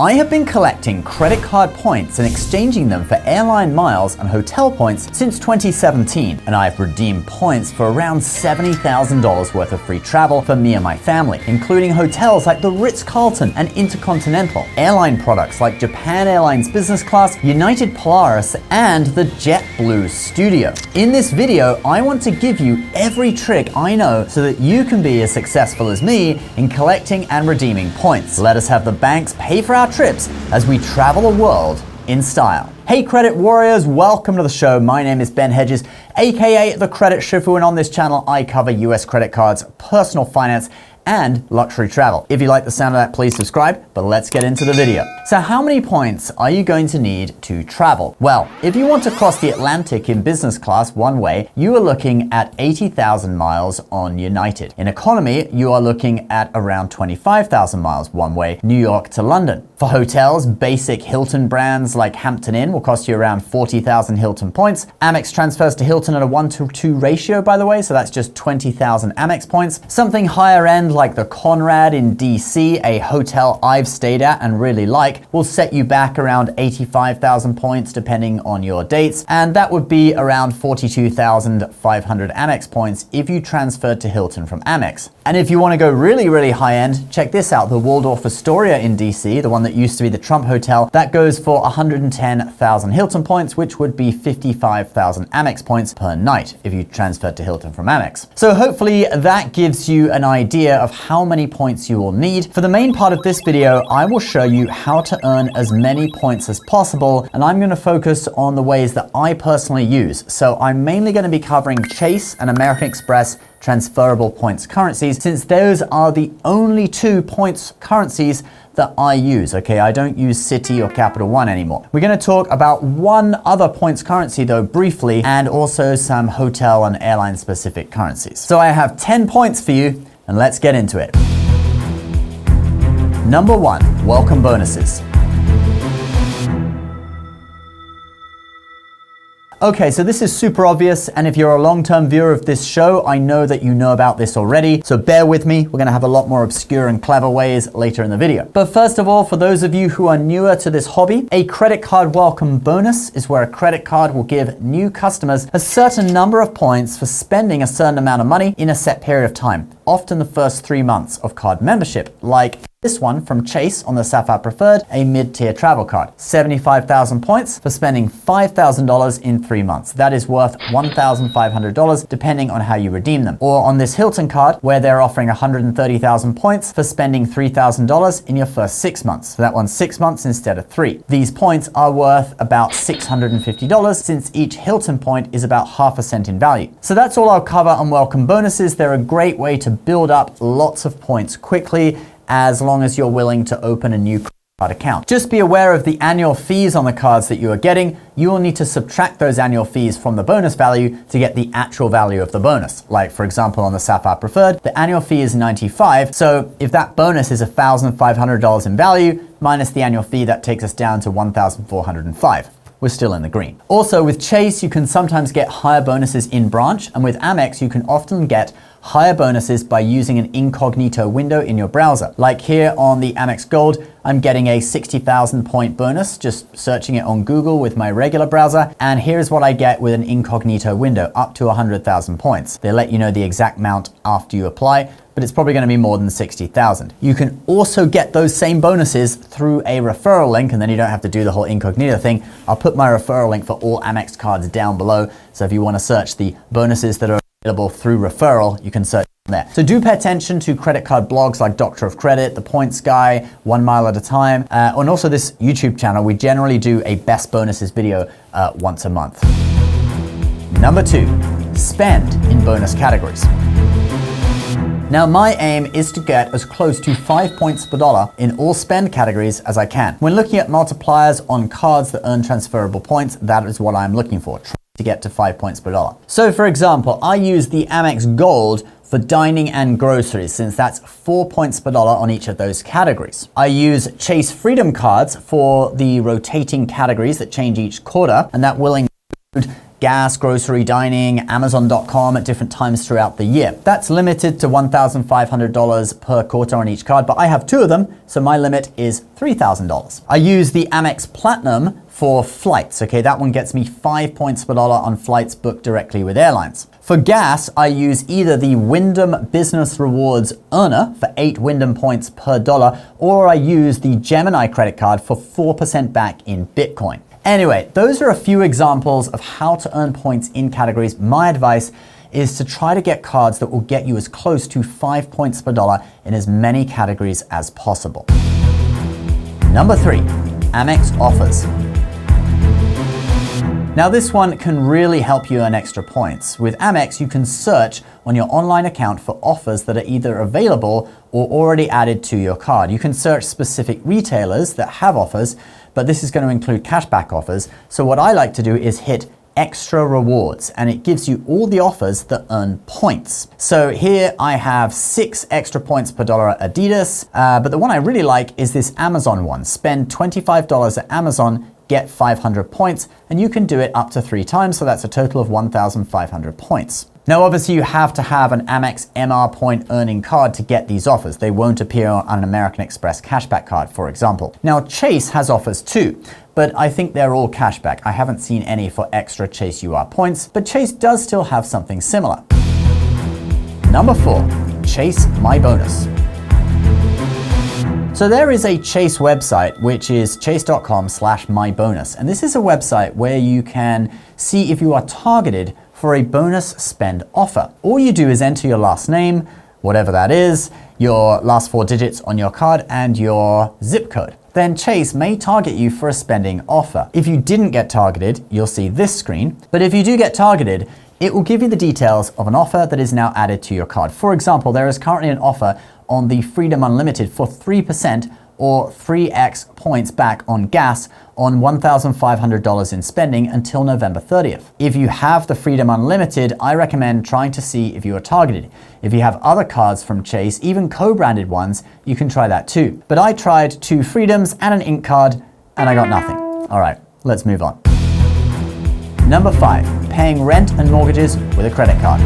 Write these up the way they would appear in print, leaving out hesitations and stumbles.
I have been collecting credit card points and exchanging them for airline miles and hotel points since 2017, and I've redeemed points for around $70,000 worth of free travel for me and my family, including hotels like the Ritz-Carlton and Intercontinental, airline products like Japan Airlines Business Class, United Polaris, and the JetBlue Studio. In this video, I want to give you every trick I know so that you can be as successful as me in collecting and redeeming points. Let us have the banks pay for our trips as we travel the world in style. Hey credit warriors, welcome to the show. My name is Ben Hedges, aka the Credit Shifu, and on this channel I cover US credit cards, personal finance, and luxury travel. If you like the sound of that, please subscribe, but let's get into the video. So how many points are you going to need to travel? Well, if you want to cross the Atlantic in business class one way, you are looking at 80,000 miles on United. In economy, you are looking at around 25,000 miles one way, New York to London. For hotels, basic Hilton brands like Hampton Inn will cost you around 40,000 Hilton points. Amex transfers to Hilton at a 1-to-2 ratio, by the way, so that's just 20,000 Amex points. Something higher end like the Conrad in DC, a hotel I've stayed at and really like, will set you back around 85,000 points depending on your dates, and that would be around 42,500 Amex points if you transferred to Hilton from Amex. And if you want to go really high end, check this out, the Waldorf Astoria in DC, the one that used to be the Trump Hotel, that goes for 110,000 Hilton points, which would be 55,000 Amex points per night if you transferred to Hilton from Amex. So hopefully that gives you an idea of how many points you will need. For the main part of this video, I will show you how to earn as many points as possible, and I'm going to focus on the ways that I personally use. So I'm mainly going to be covering Chase and American Express transferable points currencies, since those are the only two points currencies that I use, okay? I don't use Citi or Capital One anymore. We're gonna talk about one other points currency though briefly, and also some hotel and airline specific currencies. So I have 10 points for you, and let's get into it. Number 1, welcome bonuses. Okay, so this is super obvious, and if you're a long-term viewer of this show, I know that you know about this already, so bear with me. We're gonna have a lot more obscure and clever ways later in the video. But first of all, for those of you who are newer to this hobby, a credit card welcome bonus is where a credit card will give new customers a certain number of points for spending a certain amount of money in a set period of time, often the first 3 months of card membership, like this one from Chase on the Sapphire Preferred, a mid-tier travel card. 75,000 points for spending $5,000 in 3 months. That is worth $1,500 depending on how you redeem them. Or on this Hilton card, where they're offering 130,000 points for spending $3,000 in your first 6 months. So that one's 6 months instead of 3. These points are worth about $650 since each Hilton point is about half a cent in value. So that's all I'll cover on welcome bonuses. They're a great way to build up lots of points quickly, as long as you're willing to open a new credit card account. Just be aware of the annual fees on the cards that you are getting. You will need to subtract those annual fees from the bonus value to get the actual value of the bonus. Like for example, on the Sapphire Preferred, the annual fee is $95. So if that bonus is $1,500 in value, minus the annual fee, that takes us down to $1,405. We're still in the green. Also with Chase, you can sometimes get higher bonuses in branch, and with Amex, you can often get higher bonuses by using an incognito window in your browser. Like here on the Amex Gold, I'm getting a 60,000 point bonus, just searching it on Google with my regular browser. And here's what I get with an incognito window, up to 100,000 points. They let you know the exact amount after you apply, but it's probably gonna be more than 60,000. You can also get those same bonuses through a referral link, and then you don't have to do the whole incognito thing. I'll put my referral link for all Amex cards down below. So if you wanna search the bonuses that are available through referral, you can search there. So do pay attention to credit card blogs like Doctor of Credit, The Points Guy, 1 Mile at a Time, and also this YouTube channel. We generally do a best bonuses video once a month. Number 2, spend in bonus categories. Now my aim is to get as close to 5 points per dollar in all spend categories as I can. When looking at multipliers on cards that earn transferable points, that is what I'm looking for, trying to get to 5 points per dollar. So for example, I use the Amex Gold for dining and groceries, since that's 4 points per dollar on each of those categories. I use Chase Freedom cards for the rotating categories that change each quarter, and that will include gas, grocery, dining, Amazon.com at different times throughout the year. That's limited to $1,500 per quarter on each card, but I have 2 of them, so my limit is $3,000. I use the Amex Platinum for flights. Okay, that one gets me 5 points per dollar on flights booked directly with airlines. For gas, I use either the Wyndham Business Rewards Earner for 8 Wyndham points per dollar, or I use the Gemini credit card for 4% back in Bitcoin. Anyway, those are a few examples of how to earn points in categories. My advice is to try to get cards that will get you as close to 5 points per dollar in as many categories as possible. Number 3, Amex Offers. Now this one can really help you earn extra points. With Amex, you can search on your online account for offers that are either available or already added to your card. You can search specific retailers that have offers, but this is going to include cashback offers. So what I like to do is hit extra rewards, and it gives you all the offers that earn points. So here I have 6 extra points per dollar at Adidas, but the one I really like is this Amazon one. Spend $25 at Amazon, get 500 points, and you can do it up to 3 times, so that's a total of 1,500 points. Now obviously you have to have an Amex MR point earning card to get these offers. They won't appear on an American Express cashback card, for example. Now Chase has offers too, but I think they're all cashback. I haven't seen any for extra Chase UR points, but Chase does still have something similar. Number 4, Chase My Bonus. So there is a Chase website, which is chase.com/mybonus. And this is a website where you can see if you are targeted for a bonus spend offer. All you do is enter your last name, whatever that is, your last 4 digits on your card, and your zip code. Then Chase may target you for a spending offer. If you didn't get targeted, you'll see this screen. But if you do get targeted, it will give you the details of an offer that is now added to your card. For example, there is currently an offer on the Freedom Unlimited for 3% or 3x points back on gas on $1,500 in spending until November 30th. If you have the Freedom Unlimited, I recommend trying to see if you are targeted. If you have other cards from Chase, even co-branded ones, you can try that too. But I tried 2 Freedoms and an Ink card, and I got nothing. All right, let's move on. Number 5, paying rent and mortgages with a credit card.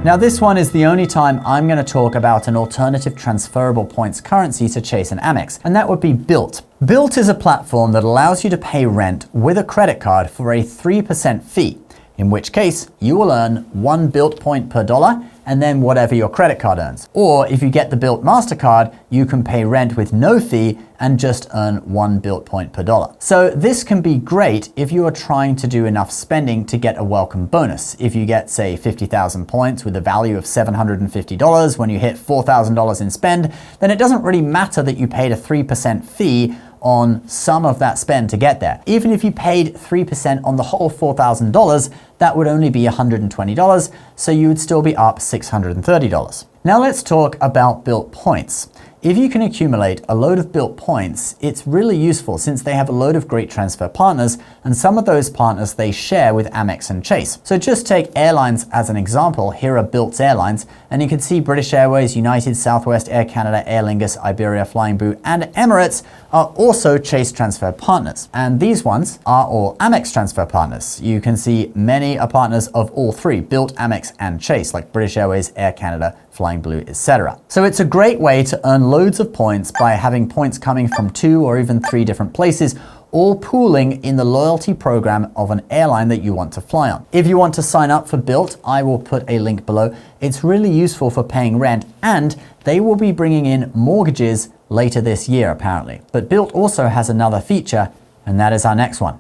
Now this one is the only time I'm going to talk about an alternative transferable points currency to Chase and Amex, and that would be Bilt. Bilt is a platform that allows you to pay rent with a credit card for a 3% fee, in which case you will earn 1 Bilt point per dollar and then whatever your credit card earns. Or if you get the Bilt MasterCard, you can pay rent with no fee and just earn 1 Bilt point per dollar. So this can be great if you are trying to do enough spending to get a welcome bonus. If you get, say, 50,000 points with a value of $750 when you hit $4,000 in spend, then it doesn't really matter that you paid a 3% fee on some of that spend to get there. Even if you paid 3% on the whole $4,000, that would only be $120, so you would still be up $630. Now let's talk about Bilt points. If you can accumulate a load of Bilt points, it's really useful since they have a load of great transfer partners, and some of those partners they share with Amex and Chase. So just take airlines as an example. Here are Bilt's airlines, and you can see British Airways, United, Southwest, Air Canada, Aer Lingus, Iberia, Flying Blue, and Emirates are also Chase transfer partners. And these ones are all Amex transfer partners. You can see many are partners of all 3, Bilt, Amex, and Chase, like British Airways, Air Canada, Flying Blue, etc. So it's a great way to earn loads of points by having points coming from 2 or even 3 different places, all pooling in the loyalty program of an airline that you want to fly on. If you want to sign up for Bilt, I will put a link below. It's really useful for paying rent, and they will be bringing in mortgages later this year apparently. But Bilt also has another feature, and that is our next one.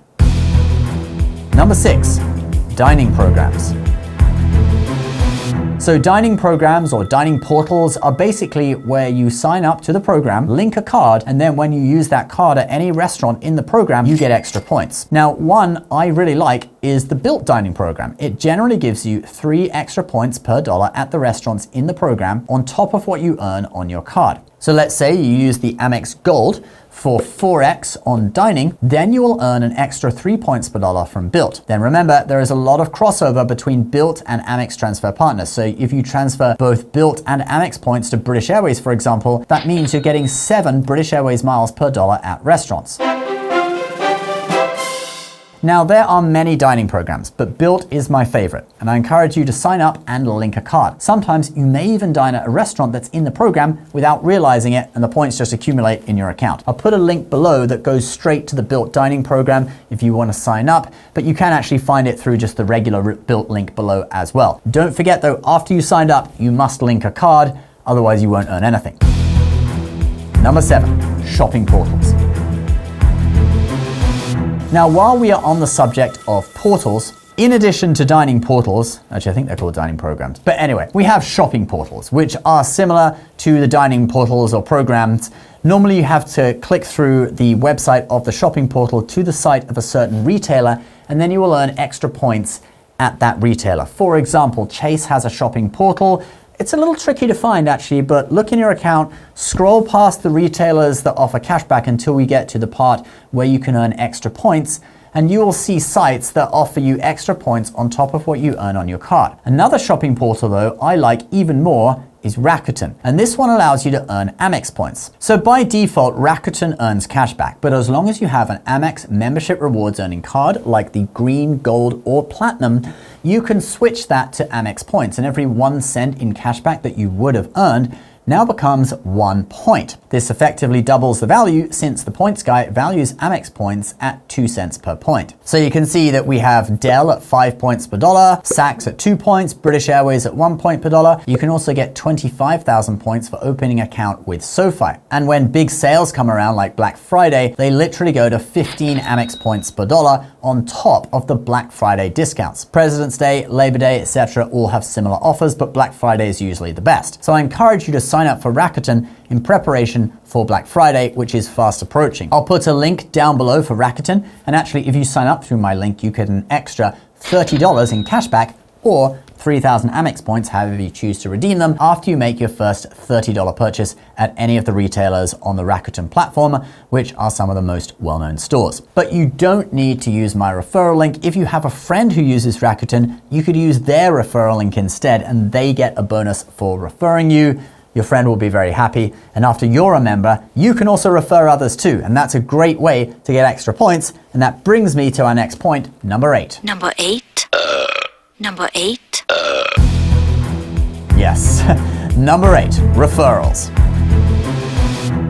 Number 6, dining programs. So dining programs or dining portals are basically where you sign up to the program, link a card, and then when you use that card at any restaurant in the program, you get extra points. Now, one I really like is the Bilt dining program. It generally gives you 3 extra points per dollar at the restaurants in the program on top of what you earn on your card. So let's say you use the Amex Gold for 4x on dining, then you will earn an extra 3 points per dollar from Bilt. Then remember, there is a lot of crossover between Bilt and Amex transfer partners. So if you transfer both Bilt and Amex points to British Airways, for example, that means you're getting 7 British Airways miles per dollar at restaurants. Now, there are many dining programs, but Built is my favorite, and I encourage you to sign up and link a card. Sometimes you may even dine at a restaurant that's in the program without realizing it, and the points just accumulate in your account. I'll put a link below that goes straight to the Built dining program if you want to sign up, but you can actually find it through just the regular Built link below as well. Don't forget though, after you signed up, you must link a card, otherwise you won't earn anything. Number 7, shopping portals. Now, while we are on the subject of portals, in addition to dining portals, actually I think they're called dining programs, but anyway, we have shopping portals, which are similar to the dining portals or programs. Normally you have to click through the website of the shopping portal to the site of a certain retailer, and then you will earn extra points at that retailer. For example, Chase has a shopping portal. It's a little tricky to find actually, but look in your account, scroll past the retailers that offer cashback until we get to the part where you can earn extra points, and you will see sites that offer you extra points on top of what you earn on your card. Another shopping portal though I like even more is Rakuten, and this one allows you to earn Amex points. So by default, Rakuten earns cashback, but as long as you have an Amex membership rewards earning card, like the green, gold, or platinum, you can switch that to Amex points, and every 1 cent in cashback that you would have earned now becomes 1 point. This effectively doubles the value since the points guy values Amex points at 2 cents per point. So you can see that we have Dell at 5 points per dollar, Saks at 2 points, British Airways at 1 point per dollar. You can also get 25,000 points for opening an account with SoFi. And when big sales come around like Black Friday, they literally go to 15 Amex points per dollar on top of the Black Friday discounts. President's Day, Labor Day, etc. all have similar offers, but Black Friday is usually the best. So I encourage you to sign up for Rakuten in preparation for Black Friday, which is fast approaching. I'll put a link down below for Rakuten, and actually if you sign up through my link, you get an extra $30 in cashback or 3,000 Amex points, however you choose to redeem them, after you make your first $30 purchase at any of the retailers on the Rakuten platform, which are some of the most well-known stores. But you don't need to use my referral link. If you have a friend who uses Rakuten, you could use their referral link instead, and they get a bonus for referring you. Your friend will be very happy, and after you're a member, you can also refer others too, and that's a great way to get extra points, and that brings me to our next point, number 8. Number 8? Number 8? Yes, number 8, referrals.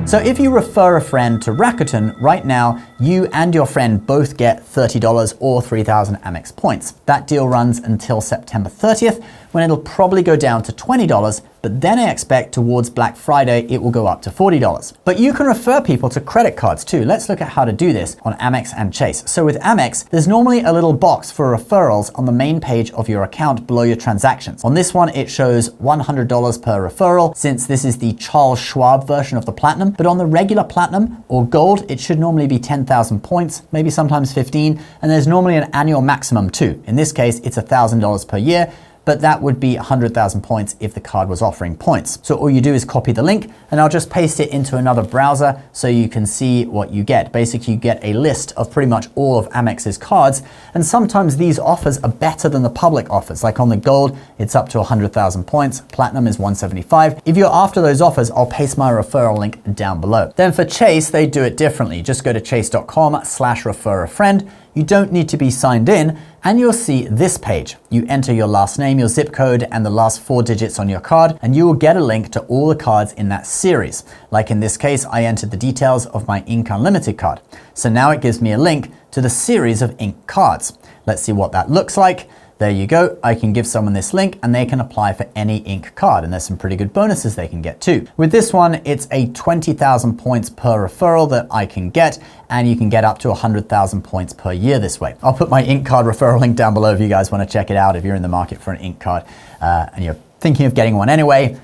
So if you refer a friend to Rakuten, right now, you and your friend both get $30 or 3,000 Amex points. That deal runs until September 30th, when it'll probably go down to $20, but then I expect towards Black Friday, it will go up to $40. But you can refer people to credit cards too. Let's look at how to do this on Amex and Chase. So with Amex, there's normally a little box for referrals on the main page of your account below your transactions. On this one, it shows $100 per referral, since this is the Charles Schwab version of the Platinum. But on the regular Platinum or Gold, it should normally be 10,000 points, maybe sometimes 15, and there's normally an annual maximum too. In this case, it's $1,000 per year, but that would be 100,000 points if the card was offering points. So all you do is copy the link, and I'll just paste it into another browser so you can see what you get. Basically, you get a list of pretty much all of Amex's cards, and sometimes these offers are better than the public offers. Like on the Gold, it's up to 100,000 points. Platinum is 175. If you're after those offers, I'll paste my referral link down below. Then for Chase, they do it differently. Just go to chase.com/refer-a-friend. You don't need to be signed in, and you'll see this page. You enter your last name, your zip code, and the last 4 digits on your card, and you will get a link to all the cards in that series. Like in this case, I entered the details of my Ink Unlimited card. So now it gives me a link to the series of Ink cards. Let's see what that looks like. There you go. I can give someone this link and they can apply for any Ink card, and there's some pretty good bonuses they can get too. With this one, it's a 20,000 points per referral that I can get, and you can get up to 100,000 points per year this way. I'll put my Ink card referral link down below if you guys want to check it out. If you're in the market for an Ink card and you're thinking of getting one anyway,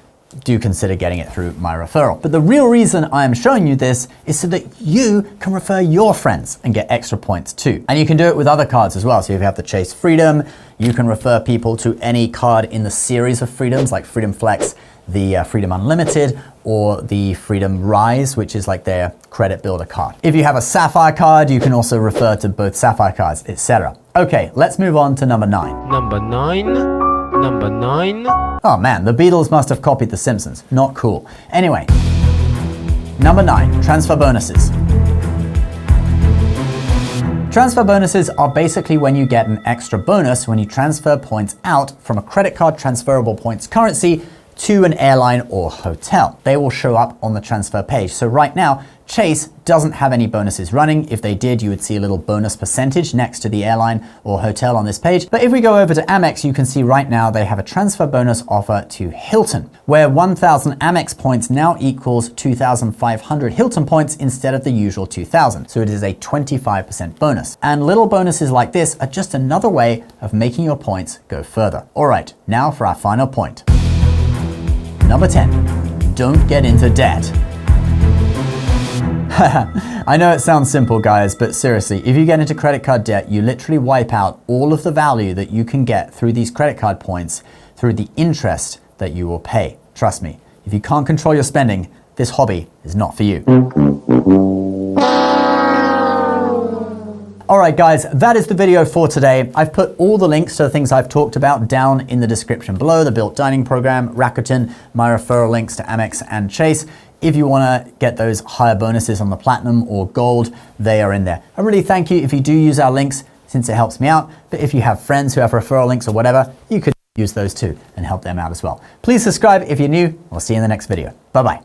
do consider getting it through my referral. But the real reason I am showing you this is so that you can refer your friends and get extra points too. And you can do it with other cards as well. So if you have the Chase Freedom, you can refer people to any card in the series of Freedoms, like Freedom Flex, the Freedom Unlimited, or the Freedom Rise, which is like their credit builder card. If you have a Sapphire card, you can also refer to both Sapphire cards, etc. Okay, let's move on to number 9. Number 9. Number 9. Oh man, the Beatles must have copied The Simpsons. Not cool. Anyway, number 9, transfer bonuses. Transfer bonuses are basically when you get an extra bonus when you transfer points out from a credit card transferable points currency to an airline or hotel. They will show up on the transfer page. So right now, Chase doesn't have any bonuses running. If they did, you would see a little bonus percentage next to the airline or hotel on this page. But if we go over to Amex, you can see right now they have a transfer bonus offer to Hilton, where 1,000 Amex points now equals 2,500 Hilton points instead of the usual 2,000. So it is a 25% bonus. And little bonuses like this are just another way of making your points go further. All right, now for our final point. Number 10, don't get into debt. I know it sounds simple, guys, but seriously, if you get into credit card debt, you literally wipe out all of the value that you can get through these credit card points through the interest that you will pay. Trust me, if you can't control your spending, this hobby is not for you. All right, guys, that is the video for today. I've put all the links to the things I've talked about down in the description below, the Built Dining Program, Rakuten, my referral links to Amex and Chase. If you want to get those higher bonuses on the Platinum or Gold, they are in there. I really thank you if you do use our links since it helps me out. But if you have friends who have referral links or whatever, you could use those too and help them out as well. Please subscribe if you're new. We'll see you in the next video. Bye-bye.